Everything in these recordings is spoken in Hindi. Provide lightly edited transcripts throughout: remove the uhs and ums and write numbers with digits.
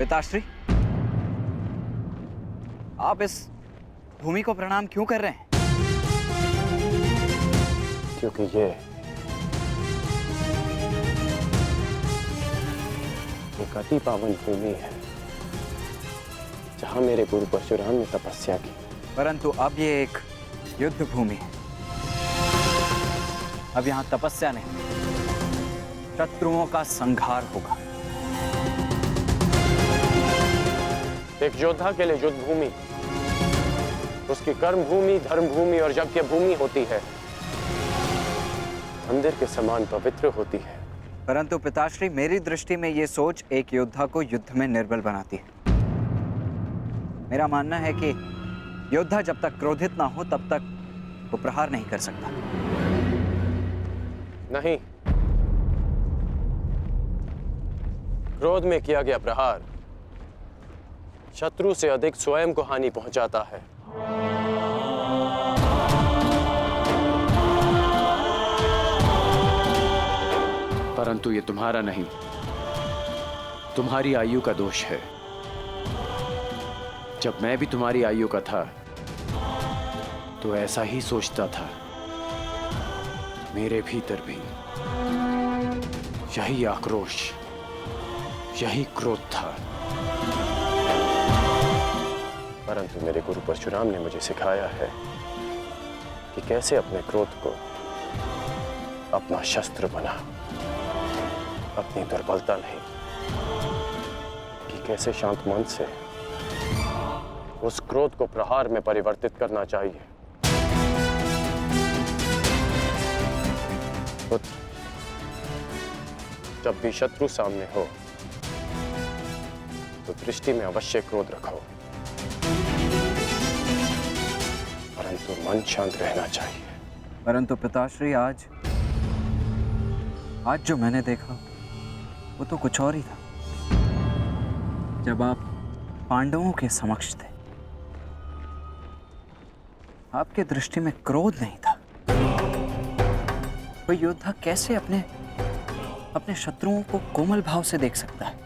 पिताश्री, आप इस भूमि को प्रणाम क्यों कर रहे हैं? क्योंकि ये एक अति पावन भूमि है जहां मेरे गुरु परशुराम ने तपस्या की। परंतु अब ये एक युद्ध भूमि है। अब यहां तपस्या नहीं, शत्रुओं का संहार होगा। एक योद्धा के लिए युद्ध भूमि उसकी कर्म भूमि, धर्म भूमि और यज्ञ भूमि होती है, मंदिर के समान पवित्र होती है। परंतु पिताश्री, मेरी दृष्टि में यह सोच एक योद्धा को युद्ध में निर्बल बनाती है। मेरा मानना है कि योद्धा जब तक क्रोधित ना हो तब तक वो प्रहार नहीं कर सकता। नहीं, क्रोध में किया गया प्रहार शत्रु से अधिक स्वयं को हानि पहुंचाता है। परंतु ये तुम्हारा नहीं, तुम्हारी आयु का दोष है। जब मैं भी तुम्हारी आयु का था तो ऐसा ही सोचता था। मेरे भीतर भी यही आक्रोश, यही क्रोध था। परंतु मेरे गुरु परशुराम ने मुझे सिखाया है कि कैसे अपने क्रोध को अपना शस्त्र बना, अपनी दुर्बलता नहीं, कि कैसे शांत मन से उस क्रोध को प्रहार में परिवर्तित करना चाहिए। पुत्र, जब भी शत्रु सामने हो तो दृष्टि में अवश्य क्रोध रखो, परंतु मन शांत रहना चाहिए। परंतु पिताश्री, आज जो मैंने देखा वो तो कुछ और ही था। जब आप पांडवों के समक्ष थे, आपके दृष्टि में क्रोध नहीं था। कोई योद्धा कैसे अपने शत्रुओं को कोमल भाव से देख सकता है?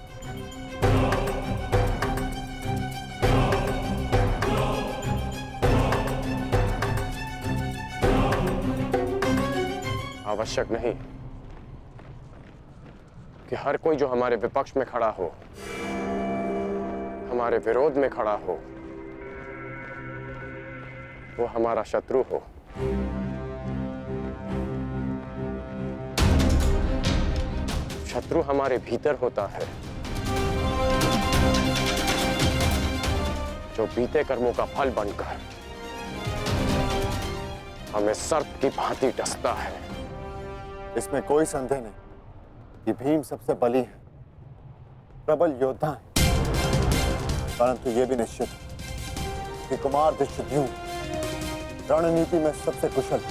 आवश्यक नहीं कि हर कोई जो हमारे विपक्ष में खड़ा हो, हमारे विरोध में खड़ा हो, वो हमारा शत्रु हो। शत्रु हमारे भीतर होता है, जो बीते कर्मों का फल बनकर हमें सर्प की भांति डसता है। इसमें कोई संदेह नहीं कि भीम सबसे बली है, प्रबल योद्धा है। परंतु यह भी निश्चित है कि कुमार धृष्टद्युम्न रणनीति में सबसे कुशल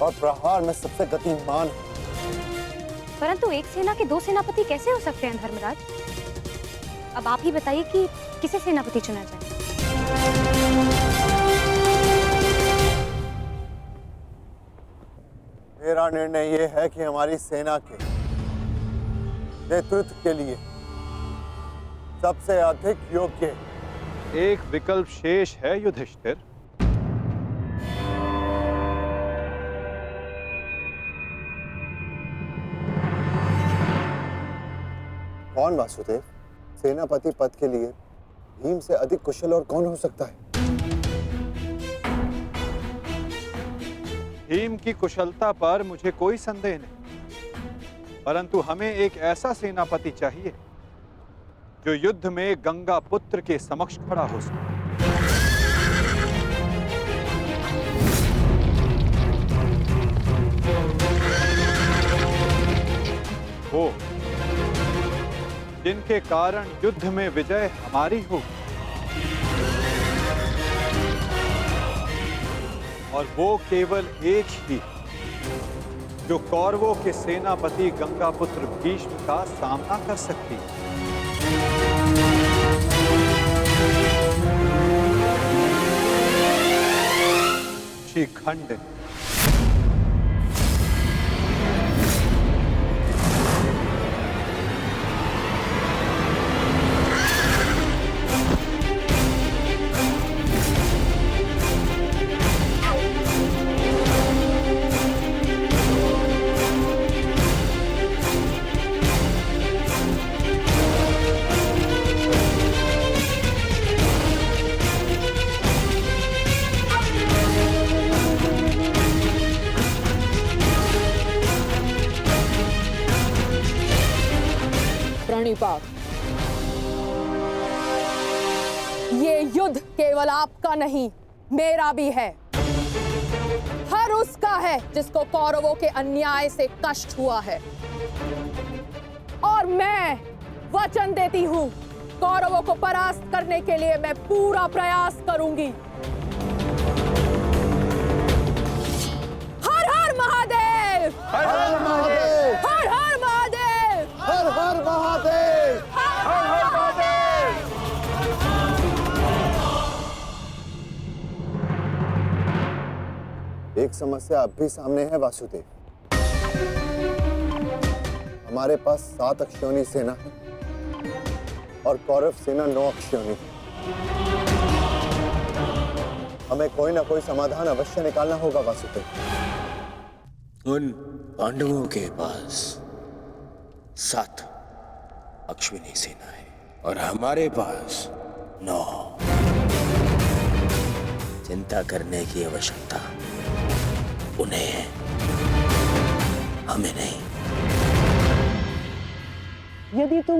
और प्रहार में सबसे गतिमान है। परंतु एक सेना के दो सेनापति कैसे हो सकते हैं धर्मराज? अब आप ही बताइए कि किसे सेनापति चुना जाए। मेरा निर्णय यह है कि हमारी सेना के नेतृत्व के लिए सबसे अधिक योग्य एक विकल्प शेष है युधिष्ठिर। कौन वासुदेव? सेनापति पद के लिए भीम से अधिक कुशल और कौन हो सकता है? भीम की कुशलता पर मुझे कोई संदेह नहीं, परंतु हमें एक ऐसा सेनापति चाहिए जो युद्ध में गंगा पुत्र के समक्ष खड़ा हो सके। वो जिनके कारण युद्ध में विजय हमारी हो, और वो केवल एक ही जो कौरवों के सेनापति गंगापुत्र भीष्म का सामना कर सकती है। शिखंड। पाक। ये युद्ध केवल आपका नहीं, मेरा भी है। हर उसका है जिसको कौरवों के अन्याय से कष्ट हुआ है। और मैं वचन देती हूं, कौरवों को परास्त करने के लिए मैं पूरा प्रयास करूंगी। हर हर महादेव! हर हर महादेव! हर हर महादेव! हर हर महादेव! हर हर महादेव! एक समस्या अब भी सामने है वासुदेव। हमारे पास 7 अक्षौणी सेना है और कौरव सेना 9 अक्षौणी है। हमें कोई ना कोई समाधान अवश्य निकालना होगा वासुदेव। उन पांडवों के पास 7 अश्विनी सेना है और हमारे पास 9। चिंता करने की आवश्यकता उन्हें है, हमें नहीं। यदि तुम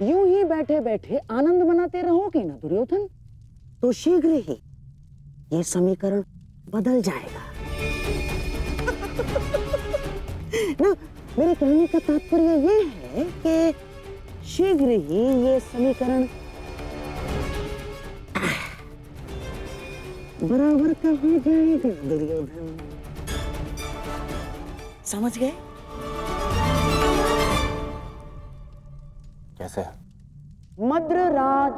यूं ही बैठे बैठे आनंद मनाते रहोगे ना दुर्योधन, तो शीघ्र ही ये समीकरण बदल जाएगा। ना, मेरे कहने का तात्पर्य ये है कि शीघ्र ही ये समीकरण बराबर का हो जाएगा दुर्योधन। समझ गए? कैसे? मद्रराज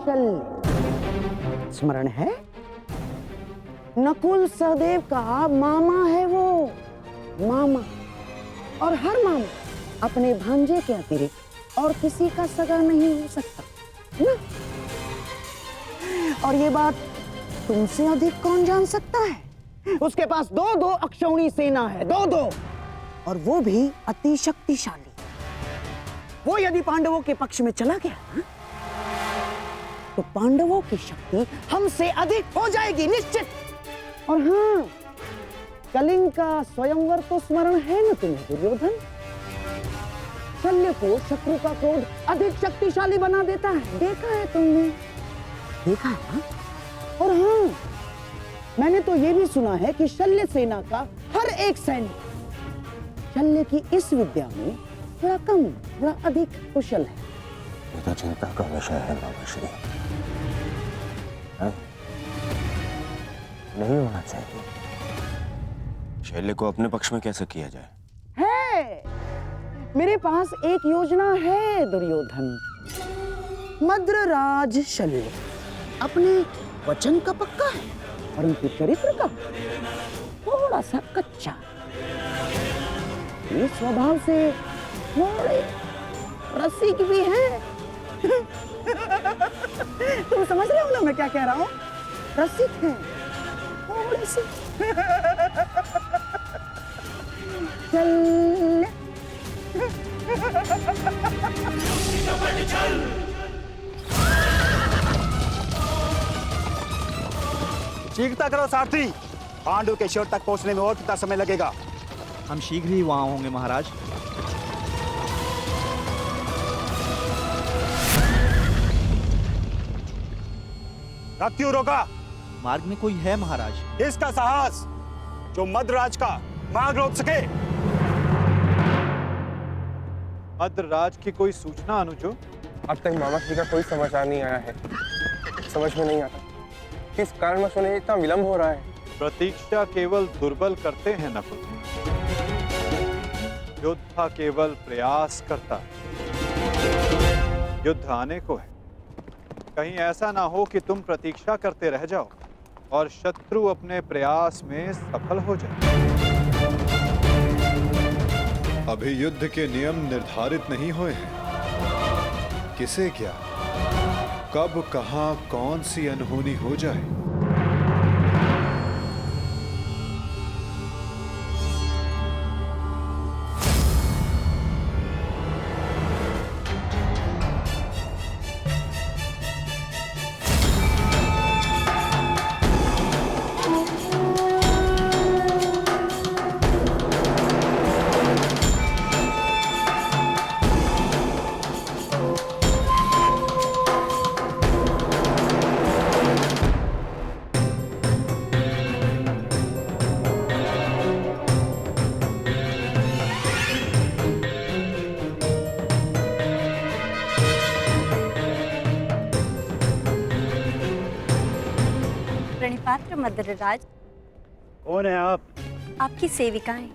शल्य स्मरण है? नकुल सहदेव का मामा है वो, मामा। और हर मामा अपने भांजे के अतिरिक्त और किसी का सगा नहीं हो सकता ना? और ये बात तुमसे अधिक कौन जान सकता है? उसके पास 2-2 अक्षौणी सेना है, 2-2, और वो भी अति शक्तिशाली। वो यदि पांडवों के पक्ष में चला गया ना, तो पांडवों की शक्ति हमसे अधिक हो जाएगी निश्चित। और हाँ, कलिंग का स्वयंवर तो स्मरण है ना तुम्हें दुर्योधन? शल्य को शत्रु का क्रोध अधिक शक्तिशाली बना देता है, देखा है तुमने? देखा है ना? और हाँ, मैंने तो ये भी सुना है कि शल्य सेना का हर एक सैनिक शल्य की इस विद्या में थोड़ा कम, थोड़ा अधिक कुशल है। ये तो चिंता का विषय है बाबा श्री। नहीं होना चाहिए। शैल्य को अपने पक्ष में कैसे किया जाए? है, मेरे पास एक योजना है दुर्योधन। मद्रराज शल्य अपने वचन का पक्का है, परंतु चरित्र का थोड़ा सा कच्चा। ये स्वभाव से थोड़े रसिक भी हैं। तुम समझ रहे हो ना मैं क्या कह रहा हूँ? रसिक हैं थोड़ी सी। चीखता करो सारथी, पांडु के शिविर तक पहुंचने में और कितना समय लगेगा? हम शीघ्र ही वहां होंगे महाराज। रथ क्यों रोका? मार्ग में कोई है महाराज। इसका साहस जो मद्रराज का मार्ग रोक सके। मद्रराज की कोई सूचना अनुजो? अब तक मामा श्री का कोई समाचार नहीं आया है। समझ में नहीं आता किस कारणवश उन्हें इतना विलंब हो रहा है। प्रतीक्षा केवल दुर्बल करते हैं नकुल, योद्धा केवल प्रयास करता है। युद्ध आने को है, कहीं ऐसा ना हो कि तुम प्रतीक्षा करते रह जाओ और शत्रु अपने प्रयास में सफल हो जाए। अभी युद्ध के नियम निर्धारित नहीं हुए हैं। किसे क्या, कब, कहां, कौन सी अनहोनी हो जाए, प्रणिपात्र मद्रराज। कौन है आप? आपकी सेविकाएं।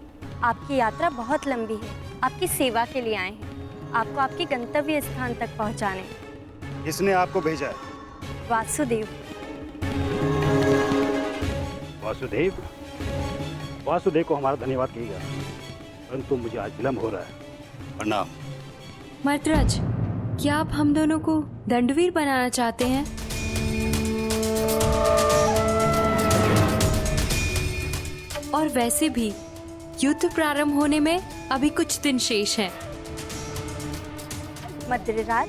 आपकी यात्रा बहुत लंबी है, आपकी सेवा के लिए आए हैं, आपको आपके गंतव्य स्थान तक पहुंचाने। किसने आपको भेजा है? वासुदेव। वासुदेव? वासुदेव को हमारा धन्यवाद कहिएगा, परंतु मुझे आज विलम्ब हो रहा है। प्रणाम। मद्रराज, क्या आप हम दोनों को दंडवीर बनाना चाहते हैं? और वैसे भी युद्ध प्रारंभ होने में अभी कुछ दिन शेष हैं। मद्रराज,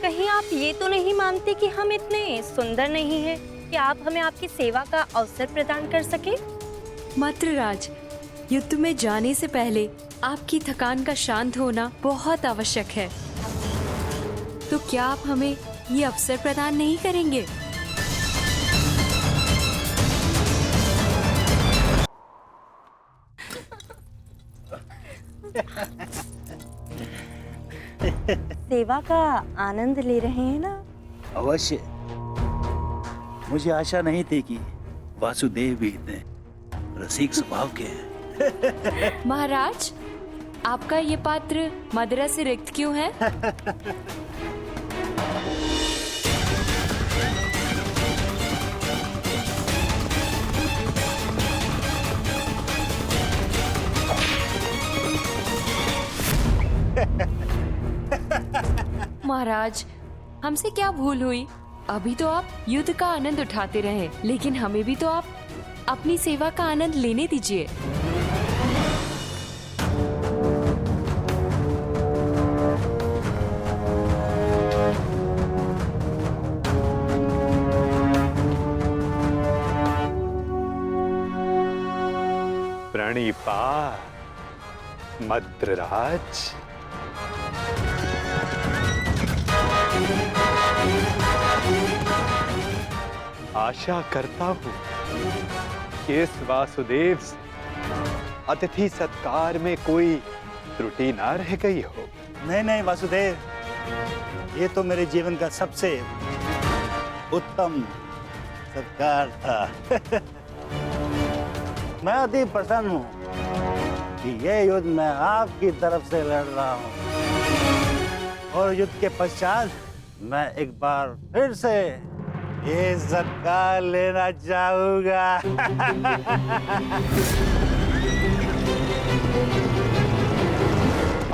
कहीं आप ये तो नहीं मानते कि हम इतने सुंदर नहीं हैं कि आप हमें आपकी सेवा का अवसर प्रदान कर सके? मद्रराज, युद्ध में जाने से पहले आपकी थकान का शांत होना बहुत आवश्यक है। तो क्या आप हमें ये अवसर प्रदान नहीं करेंगे? सेवा का आनंद ले रहे हैं ना? अवश्य। मुझे आशा नहीं थी कि वासुदेव भी इतने रसिक स्वभाव के हैं। महाराज, आपका ये पात्र मदिरा से रिक्त क्यों है? महाराज, हमसे क्या भूल हुई? अभी तो आप युद्ध का आनंद उठाते रहे, लेकिन हमें भी तो आप अपनी सेवा का आनंद लेने दीजिए। प्रणिपात मद्रराज। आशा करता हूं कि इस वासुदेव से अतिथि सत्कार में कोई त्रुटि ना रह गई हो। नहीं नहीं वासुदेव, ये तो मेरे जीवन का सबसे उत्तम सत्कार था। मैं अति प्रसन्न हूँ कि ये युद्ध मैं आपकी तरफ से लड़ रहा हूँ, और युद्ध के पश्चात मैं एक बार फिर से ये सत्कार लेना चाहूंगा।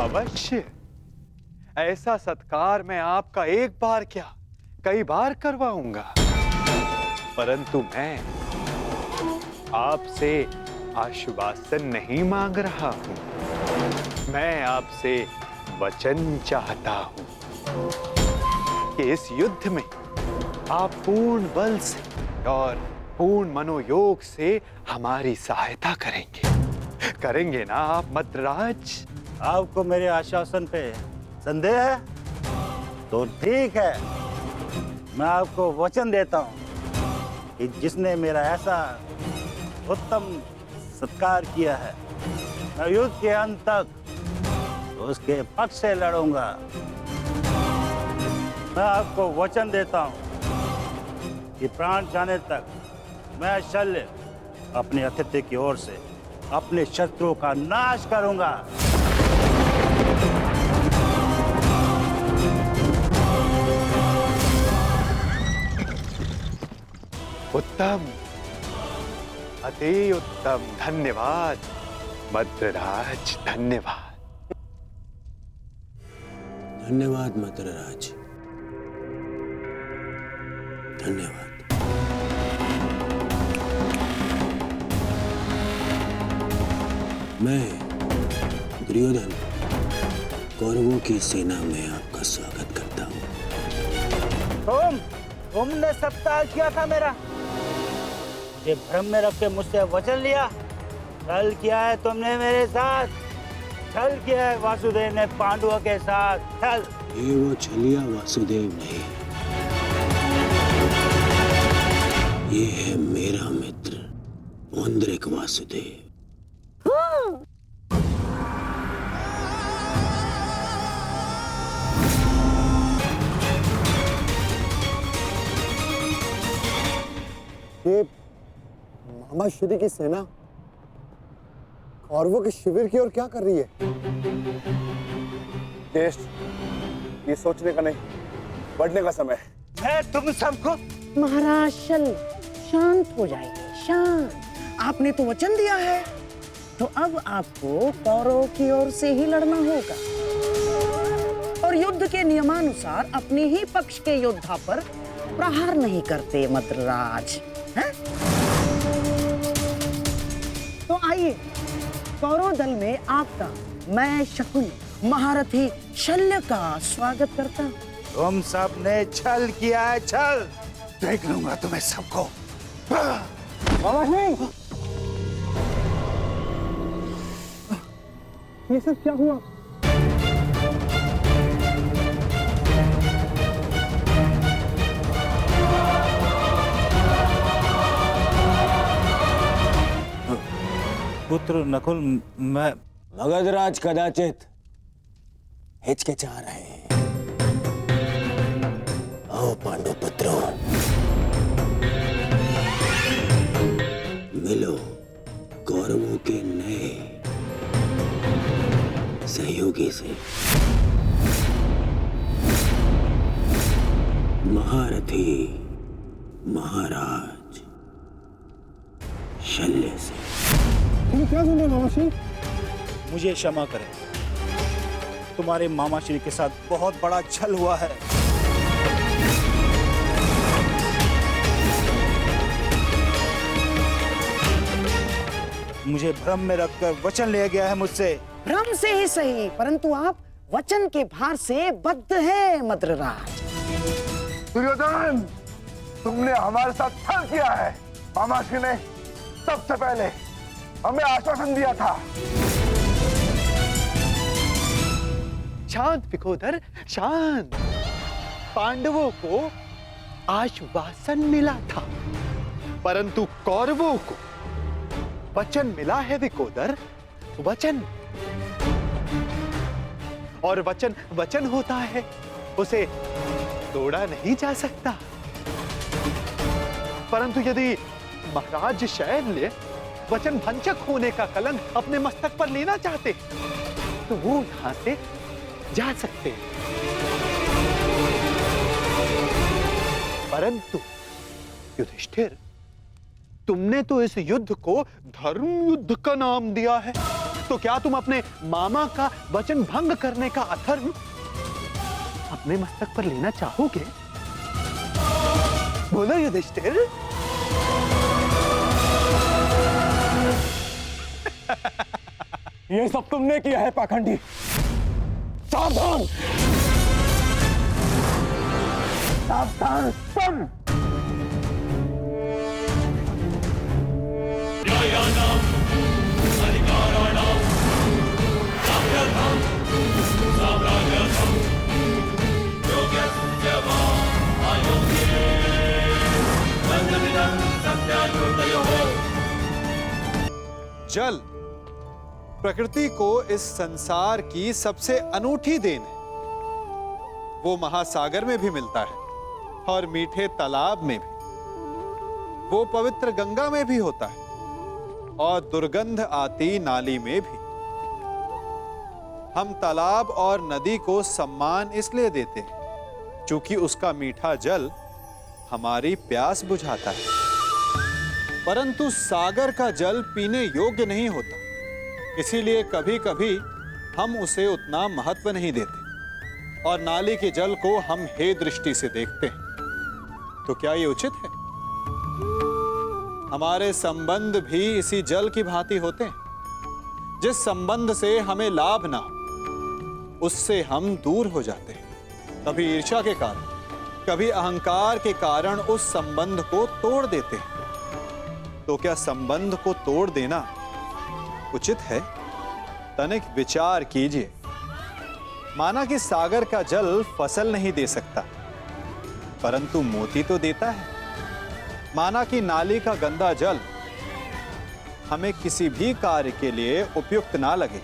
अवश्य, ऐसा सत्कार मैं आपका एक बार क्या कई बार करवाऊंगा, परंतु मैं आपसे आश्वासन नहीं मांग रहा हूं। मैं आपसे वचन चाहता हूं कि इस युद्ध में आप पूर्ण बल से और पूर्ण मनोयोग से हमारी सहायता करेंगे ना आप मद्रराज? आपको मेरे आश्वासन पे संदेह है? तो ठीक है, मैं आपको वचन देता हूं कि जिसने मेरा ऐसा उत्तम सत्कार किया है, मैं युद्ध के अंत तक उसके पक्ष से लड़ूंगा। मैं आपको वचन देता हूं कि प्राण जाने तक मैं शल्य अपने अतिथि की ओर से अपने शत्रुओं का नाश करूंगा। उत्तम, अति उत्तम। धन्यवाद मद्रराज, धन्यवाद। धन्यवाद मद्रराज, धन्यवाद। मैं दुर्योधन कौरवों की सेना में आपका स्वागत करता हूँ। तुमने सत्कार किया था मेरा, ये भ्रम में रख के मुझसे वचन लिया। छल किया है तुमने मेरे साथ, छल किया है वासुदेव ने पांडवों के साथ, छल। ये वो छलिया वासुदेव नहीं, ये है मेरा मित्र औंद्रिक वासुदेव। ये मामा श्री की सेना कौरवों के शिविर की ओर क्या कर रही है? ज्येष्ठ, ये सोचने का नहीं, बढ़ने का समय है। मैं तुम सबको महाराज शांत हो जाइए, शांत। आपने तो वचन दिया है, तो अब आपको कौरवों की ओर से ही लड़ना होगा और युद्ध के नियमानुसार अपने ही पक्ष के योद्धा पर प्रहार नहीं करते मद्रराज, हैं? तो आइए, कौरव दल में आपका मैं शकुनी महारथी शल्य का स्वागत करता हूं। तुम सब ने छल किया है, छल। देख लूंगा तुम्हें सबको। मामा नहीं, ये सब क्या हुआ? पुत्र नकुल, मैं मगधराज कदाचित हिचकिचा रहे हैं। आओ पांडु पुत्रों, मिलो कौरवों के नए सहयोगी से, महारथी महाराज शल्य से। तुम क्या सुन रहे हो मामा श्री? मुझे क्षमा करें, तुम्हारे मामा श्री के साथ बहुत बड़ा छल हुआ है। मुझे भ्रम में रखकर वचन लिया गया है मुझसे। भ्रम से ही सही, परंतु आप वचन के भार से बद्ध हैं मद्रराज। दुर्योधन, तुमने हमारे साथ छल किया है। मामा श्री ने सबसे पहले हमें आश्वासन दिया था। शांत विकोदर, शांत। पांडवों को आश्वासन मिला था, परंतु कौरवों को वचन मिला है विकोदर, वचन। और वचन वचन होता है, उसे तोड़ा नहीं जा सकता। परंतु यदि महाराज शैल्य वचन भंजक होने का कलंक अपने मस्तक पर लेना चाहते तो वो यहां से जा सकते हैं। परंतु युधिष्ठिर, तुमने तो इस युद्ध को धर्म युद्ध का नाम दिया है, तो क्या तुम अपने मामा का वचन भंग करने का अधर्म अपने मस्तक पर लेना चाहोगे? बोलो युधिष्ठिर। ये सब तुमने किया है पाखंडी। सावधान, सावधान सुन। जल प्रकृति को इस संसार की सबसे अनूठी देन है। वो महासागर में भी मिलता है और मीठे तालाब में भी। वो पवित्र गंगा में भी होता है और दुर्गंध आती नाली में भी। हम तालाब और नदी को सम्मान इसलिए देते हैं क्योंकि उसका मीठा जल हमारी प्यास बुझाता है। परंतु सागर का जल पीने योग्य नहीं होता, इसीलिए कभी कभी हम उसे उतना महत्व नहीं देते और नाली के जल को हम हे दृष्टि से देखते हैं। तो क्या ये उचित है? हमारे संबंध भी इसी जल की भांति होते हैं। जिस संबंध से हमें लाभ ना हो, उससे हम दूर हो जाते हैं। कभी ईर्ष्या के कारण, कभी अहंकार के कारण उस संबंध को तोड़ देते हैं। तो क्या संबंध को तोड़ देना उचित है? तनिक विचार कीजिए। माना कि सागर का जल फसल नहीं दे सकता, परंतु मोती तो देता है। माना कि नाली का गंदा जल हमें किसी भी कार्य के लिए उपयुक्त ना लगे,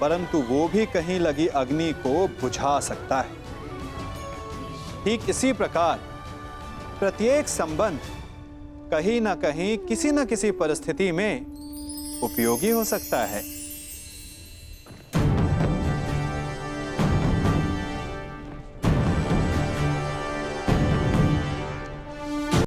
परंतु वो भी कहीं लगी अग्नि को बुझा सकता है। ठीक इसी प्रकार प्रत्येक संबंध कहीं ना कहीं किसी न किसी परिस्थिति में उपयोगी हो सकता है।